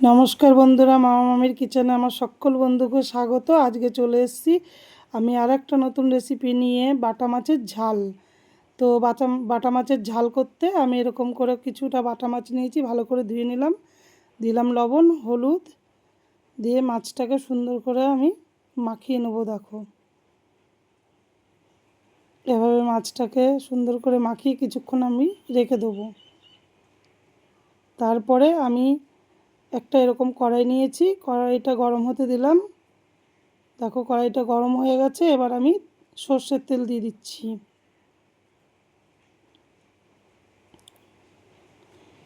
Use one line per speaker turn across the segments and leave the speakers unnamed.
নমস্কার বন্ধুরা, মামা মামির কিচেনে আমার সকল বন্ধুকে স্বাগত। আজকে চলে এসেছি আমি আর একটা নতুন রেসিপি নিয়ে, বাটা মাছের ঝাল। তো বাটা মাছের ঝাল করতে আমি এরকম করে কিছুটা বাটা মাছ নিয়েছি, ভালো করে ধুয়ে নিলাম, দিলাম লবণ হলুদ দিয়ে মাছটাকে সুন্দর করে আমি মাখিয়ে নেবো। দেখো এভাবে মাছটাকে সুন্দর করে মাখিয়ে কিছুক্ষণ আমি রেখে দেবো। তারপরে আমি একটা এরকম কড়াই নিয়েছি, কড়াইটা গরম হতে দিলাম। দেখো কড়াইটা গরম হয়ে গেছে, এবার আমি সর্ষের তেল দিয়ে দিচ্ছি।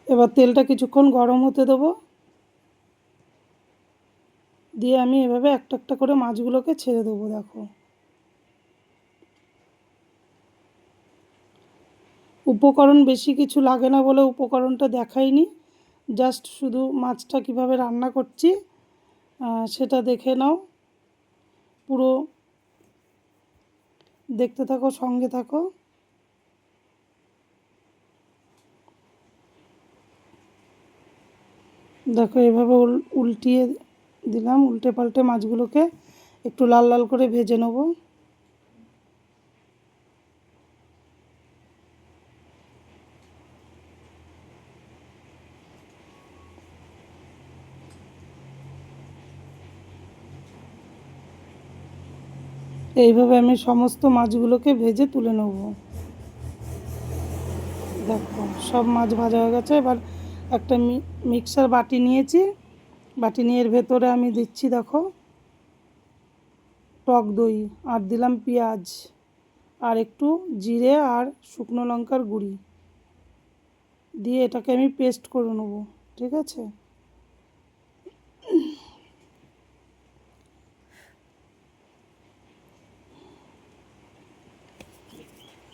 এবার তেলটা কিছুক্ষণ গরম হতে দেবো, দিয়ে আমি এভাবে একটা একটা করে মাছগুলোকে ছেড়ে দেবো। দেখো উপকরণ বেশি কিছু লাগে না বলে উপকরণটা দেখাইনি, জাস্ট শুধু মাছটা কিভাবে রান্না করছি সেটা দেখে নাও। পুরো দেখতে থাকো, সঙ্গে থাকো। দেখো এভাবে উল্টিয়ে দিলাম, উল্টে পাল্টে মাছগুলোকে একটু লাল লাল করে ভেজে নেবো। এইভাবে আমি সমস্ত মাছগুলোকে ভেজে তুলে নেব। দেখো সব মাছ ভাজা হয়ে গেছে। এবার একটা মিক্সার বাটি নিয়েছি, বাটি নিয়ে এর ভেতরে আমি দিচ্ছি দেখো টক দই, আর দিলাম পেঁয়াজ, আর একটু জিরে আর শুকনো লঙ্কার গুঁড়ি দিয়ে এটাকে আমি পেস্ট করে নেব। ঠিক আছে,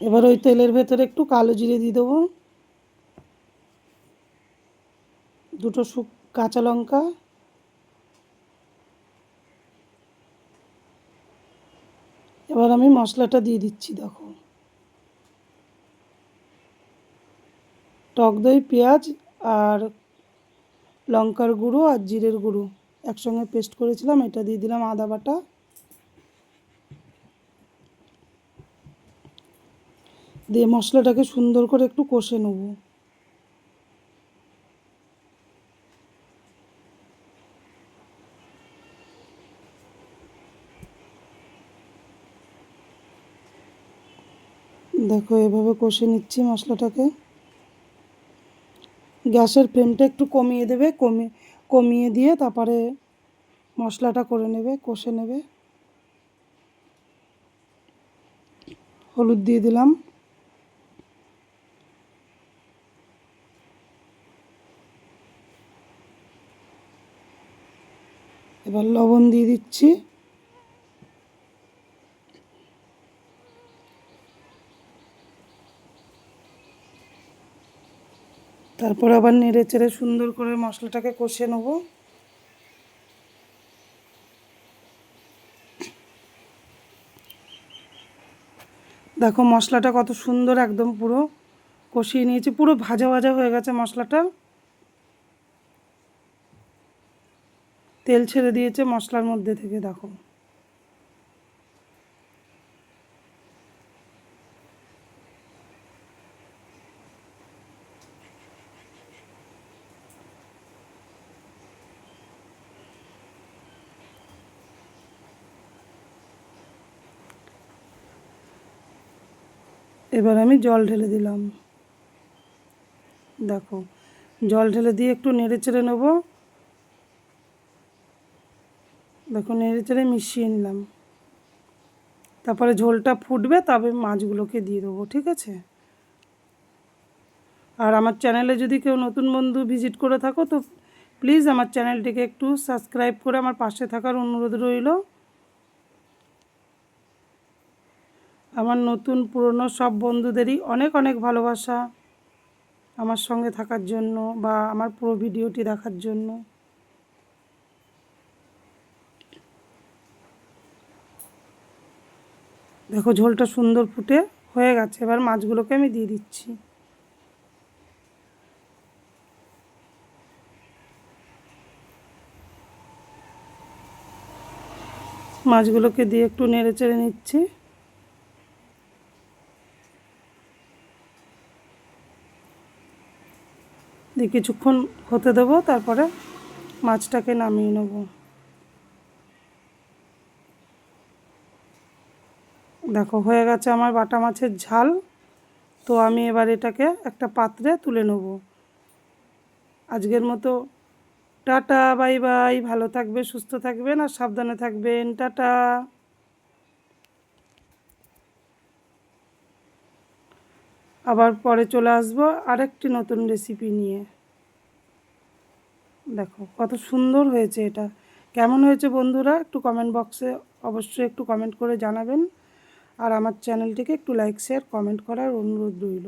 এবার ওই তেলের ভেতরে একটু কালো জিরে দিয়ে দেবো, দুটো কাঁচা লঙ্কা, এবার আমি মশলাটা দিয়ে দিচ্ছি। দেখো টক দই, পেঁয়াজ আর লঙ্কার গুঁড়ো আর জিরের গুঁড়ো একসঙ্গে পেস্ট করেছিলাম, এটা দিয়ে দিলাম আদা বাটা, দিয়ে মশলাটাকে সুন্দর করে একটু কষে নেব। দেখো এভাবে কষে নিচ্ছি মশলাটাকে। গ্যাসের ফ্লেমটা একটু কমিয়ে দেবে, কমিয়ে দিয়ে তারপরে মশলাটা করে নেবে, কষে নেবে। হলুদ দিয়ে দিলাম, এবার লবণ দিয়ে দিচ্ছি, তারপর আবার নেড়ে চেড়ে সুন্দর করে মশলাটাকে কষে নেব। দেখো মশলাটা কত সুন্দর একদম পুরো কষিয়ে নিয়েছি, পুরো ভাজা ভাজা হয়ে গেছে মশলাটা, তেল ছেড়ে দিয়েছে মশলার মধ্যে থেকে। দেখো এবার আমি জল ঢেলে দিলাম। দেখো জল ঢেলে দিয়ে একটু নেড়ে চেড়ে নেবো। দেখো নেড়ে চেড়ে মিশিয়ে নিলাম, তারপরে ঝোলটা ফুটবে তবে মাছগুলোকে দিয়ে দেবো। ঠিক আছে, আর আমার চ্যানেলে যদি কেউ নতুন বন্ধু ভিজিট করে থাকো তো প্লিজ আমার চ্যানেলটিকে একটু সাবস্ক্রাইব করে আমার পাশে থাকার অনুরোধ রইল। আমার নতুন পুরনো সব বন্ধুদেরই অনেক অনেক ভালোবাসা আমার সঙ্গে থাকার জন্য বা আমার পুরো ভিডিওটি দেখার জন্য। দেখো ঝোলটা সুন্দর ফুটে হয়ে গেছে, এবার মাছগুলোকে আমি দিয়ে দিচ্ছি। মাছগুলোকে দিয়ে একটু নেড়ে চেড়ে নিচ্ছি। দিয়ে কিছুক্ষণ হতে দেবো, তারপরে মাছটাকে নামিয়ে নেব। দেখো হয়ে গেছে আমার বাটা মাছের ঝাল। তো আমি এবার এটাকে একটা পাত্রে তুলে নেব। আজকের মতো টাটা, বাই বাই। ভালো থাকবে, সুস্থ থাকবেন আর সাবধানে থাকবেন। টাটা। আবার পরে চলে আসবো আরেকটি নতুন রেসিপি নিয়ে। দেখো কত সুন্দর হয়েছে এটা। কেমন হয়েছে বন্ধুরা একটু কমেন্ট বক্সে অবশ্যই একটু কমেন্ট করে জানাবেন। আর আমার চ্যানেলটিকে একটু লাইক শেয়ার কমেন্ট করার অনুরোধ রইল।